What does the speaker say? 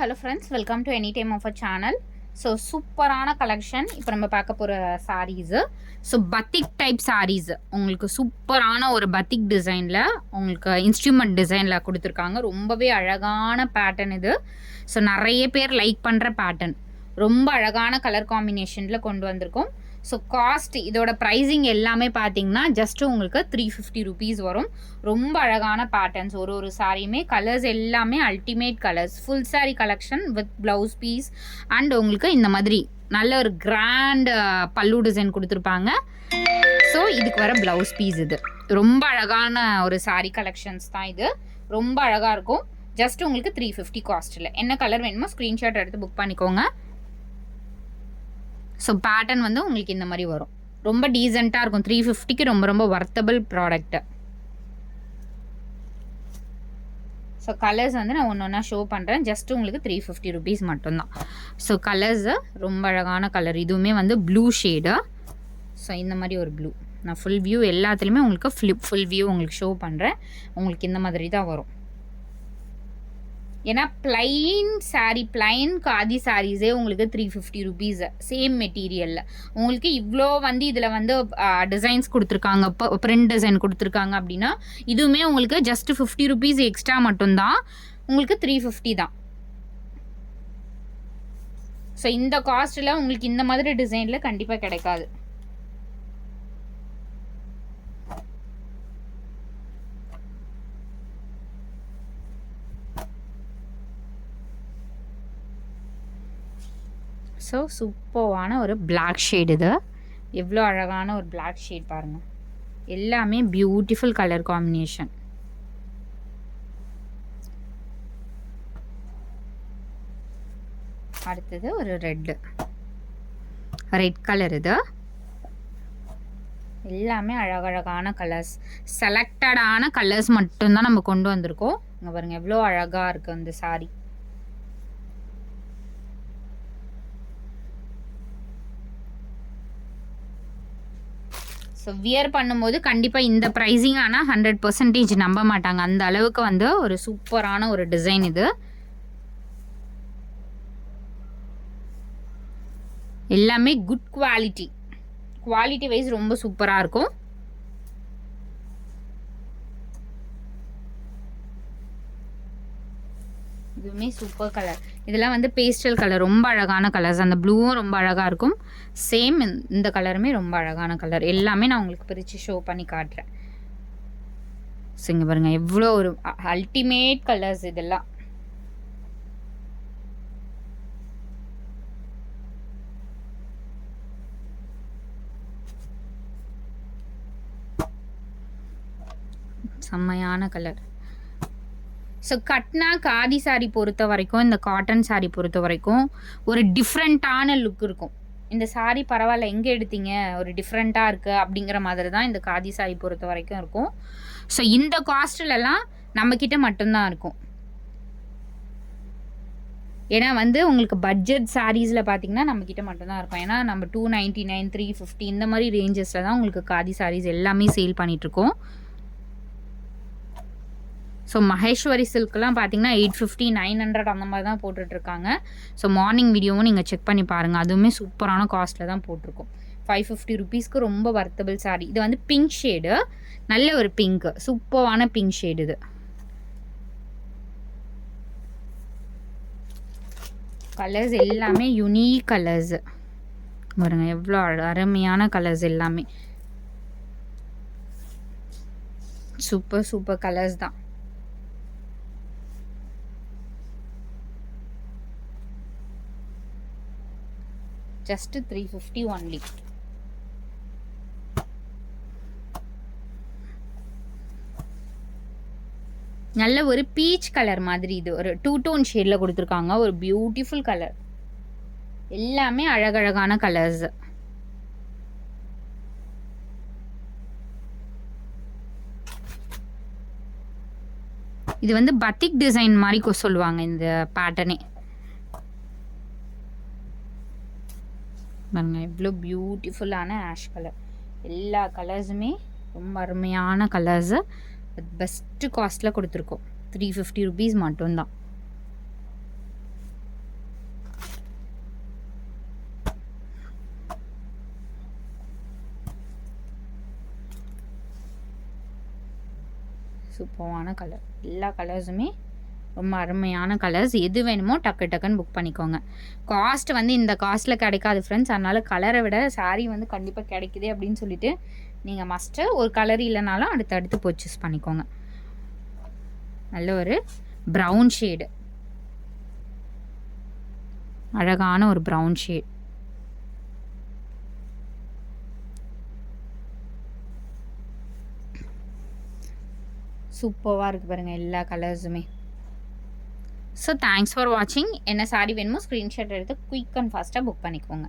Hello friends, welcome to any time of a channel. So சூப்பரான collection இப்போ நம்ம பார்க்க போகிற saris. So batik type saris உங்களுக்கு சூப்பரான ஒரு பத்திக் டிசைனில் உங்களுக்கு இன்ஸ்ட்ருமெண்ட் டிசைனில் கொடுத்துருக்காங்க. ரொம்பவே அழகான பேட்டர்ன் இது. ஸோ நிறைய பேர் லைக் பண்ணுற பேட்டர்ன், ரொம்ப அழகான கலர் காம்பினேஷனில் கொண்டு வந்திருக்கோம். ஸோ காஸ்ட் இதோட ப்ரைஸிங் எல்லாமே பார்த்தீங்கன்னா ஜஸ்ட்டு உங்களுக்கு 350 ருபீஸ் வரும். ரொம்ப அழகான பேட்டர்ன்ஸ், ஒரு சாரியுமே கலர்ஸ் எல்லாமே ultimate colours. Full sari collection with blouse piece and உங்களுக்கு இந்த மாதிரி நல்ல ஒரு கிராண்ட் பல்லு டிசைன் கொடுத்துருப்பாங்க. ஸோ இதுக்கு வர ப்ளவுஸ் பீஸ் இது ரொம்ப அழகான ஒரு சாரீ கலெக்ஷன்ஸ் தான். இது ரொம்ப அழகாக இருக்கும். ஜஸ்ட் உங்களுக்கு 350 காஸ்ட்டில். என்ன கலர் வேணுமோ ஸ்க்ரீன்ஷாட் எடுத்து புக் பண்ணிக்கோங்க. ஸோ பேட்டர்ன் வந்து உங்களுக்கு இந்த மாதிரி வரும். ரொம்ப டீசெண்டாக இருக்கும். 350க்கு ரொம்ப ரொம்ப வர்த்தபிள் ப்ராடக்ட்டு. ஸோ கலர்ஸ் வந்து நான் ஒன்று ஒன்றா ஷோ பண்ணுறேன். ஜஸ்ட் உங்களுக்கு 350 ருபீஸ் மட்டும்தான். ஸோ கலர்ஸு ரொம்ப அழகான கலர். இதுவுமே வந்து ப்ளூ ஷேடு. ஸோ இந்த மாதிரி ஒரு ப்ளூ. நான் ஃபுல் வியூ எல்லாத்துலேயுமே உங்களுக்கு ஃபுல் வியூ உங்களுக்கு ஷோ பண்ணுறேன். உங்களுக்கு இந்த மாதிரி தான் வரும். ஏன்னா பிளைன் சாரீ, பிளைன் காதி சாரீஸே உங்களுக்கு 350 ருபீஸ் சேம் மெட்டீரியலில். உங்களுக்கு இவ்வளோ வந்து இதில் வந்து டிசைன்ஸ் கொடுத்துருக்காங்க, பிரிண்ட் டிசைன் கொடுத்துருக்காங்க அப்படின்னா இதுவுமே உங்களுக்கு ஜஸ்ட் 50 ருபீஸ் எக்ஸ்ட்ரா மட்டும்தான். உங்களுக்கு 350 தான். ஸோ இந்த காஸ்ட்டில் உங்களுக்கு இந்த மாதிரி டிசைனில் கண்டிப்பாக கிடைக்காது. ஸோ சூப்பரான ஒரு பிளாக் ஷேட். இது எவ்வளோ அழகான ஒரு பிளாக் ஷேட் பாருங்கள். எல்லாமே பியூட்டிஃபுல் கலர் காம்பினேஷன். அடுத்தது ஒரு ரெட் கலர். இது எல்லாமே அழகழகான கலர்ஸ், செலக்டடான கலர்ஸ் மட்டும்தான் நம்ம கொண்டு வந்திருக்கோம். இங்கே பாருங்கள் எவ்வளோ அழகாக இருக்குது அந்த சாரீ. ஸோ வியர் பண்ணும்போது கண்டிப்பாக இந்த ப்ரைஸிங் ஆனால் 100% நம்ப மாட்டாங்க. அந்த அளவுக்கு வந்து ஒரு சூப்பரான ஒரு டிசைன் இது. எல்லாமே குட் குவாலிட்டி வைஸ் ரொம்ப சூப்பராக இருக்கும். இதுவுமே சூப்பர் கலர். இதெல்லாம் வந்து பேஸ்டல் கலர், ரொம்ப அழகான கலர்ஸ். அந்த ப்ளூவும் ரொம்ப அழகாக இருக்கும். சேம் இந்த கலருமே ரொம்ப அழகான கலர். எல்லாமே நான் உங்களுக்கு பிரித்து ஷோ பண்ணி காட்டுறேன். ஸோ இங்கே பாருங்கள் எவ்வளோ ஒரு அல்டிமேட் கலர்ஸ் இதெல்லாம். செம்மையான கலர். ஸோ கட்னா காதி சாரீ பொறுத்த வரைக்கும், இந்த காட்டன் சாரீ பொறுத்த வரைக்கும் ஒரு டிஃப்ரெண்ட்டான லுக் இருக்கும். இந்த சாரீ பரவாயில்ல, எங்கே எடுத்தீங்க, ஒரு டிஃப்ரெண்ட்டாக இருக்குது அப்படிங்கிற மாதிரி தான் இந்த காதி சாரீ பொறுத்த வரைக்கும் இருக்கும். ஸோ இந்த காஸ்ட்லலாம் நம்மக்கிட்ட மட்டும்தான் இருக்கும். ஏன்னா வந்து உங்களுக்கு பட்ஜெட் சாரீஸில் பார்த்தீங்கன்னா நம்மக்கிட்ட மட்டும்தான் இருக்கும். ஏன்னா நம்ம 299, 350 இந்த மாதிரி ரேஞ்சஸில் தான் உங்களுக்கு காதி சாரீஸ் எல்லாமே சேல் பண்ணிகிட்ருக்கோம். ஸோ மகேஸ்வரி சில்க்லாம் பார்த்தீங்கன்னா 850, 900 அந்த மாதிரி தான் போட்டுட்ருக்காங்க. ஸோ மார்னிங் வீடியோவும் நீங்கள் செக் பண்ணி பாருங்கள். அதுவுமே சூப்பரான காஸ்ட்டில் தான் போட்டிருக்கோம். 550 ருபீஸ்க்கு ரொம்ப வர்த்தபிள் சாரீ. இது வந்து பிங்க் ஷேடு, நல்ல ஒரு பிங்க், சூப்பரான பிங்க் ஷேடு. இது கலர்ஸ் எல்லாமே யுனீக் கலர்ஸ். பாருங்க எவ்வளோ அருமையான கலர்ஸ். எல்லாமே சூப்பர் கலர்ஸ் தான். Just 350 only. நல்ல ஒரு பீச் கலர் மாதிரி. இது ஒரு 2 டோன் ஷேடில் கொடுத்துருக்காங்க. ஒரு பியூட்டிஃபுல் கலர். எல்லாமே அழகழகான கலர்ஸ். இது வந்து பத்திக் டிசைன் மாதிரி சொல்லுவாங்க இந்த பேட்டர்னே. பாருங்க இவ்வளோ பியூட்டிஃபுல்லான ஆஷ் கலர். எல்லா கலர்ஸுமே ரொம்ப அருமையான கலர்ஸு. பெஸ்ட்டு காஸ்ட்டில் கொடுத்துருக்கோம். 350 ருபீஸ் மட்டும்தான். சூப்பரான கலர். எல்லா கலர்ஸுமே ரொம்ப அருமையான கலர்ஸ். எது வேணுமோ டக்கு டக்குன்னு புக் பண்ணிக்கோங்க. காஸ்ட் வந்து இந்த காஸ்ட்டில் கிடைக்காது ஃப்ரெண்ட்ஸ். அதனால் கலரை விட சாரீ வந்து கண்டிப்பாக கிடைக்குது அப்படின்னு சொல்லிட்டு நீங்கள் மஸ்ட்டு ஒரு கலர் இல்லைனாலும் அடுத்தடுத்து பர்ச்சேஸ் பண்ணிக்கோங்க. நல்ல ஒரு ப்ரௌன் ஷேடு, அழகான ஒரு ப்ரௌன் ஷேட். சூப்பராக இருக்குது பாருங்கள் எல்லா கலர்ஸுமே. ஸோ தேங்க்ஸ் ஃபார் வாட்சிங். என்ன சாரீ வேணுமோ ஸ்க்ரீன்ஷாட் எடுத்து குயிக் அண்ட் ஃபாஸ்ட்டாக புக் பண்ணிக்கோங்க.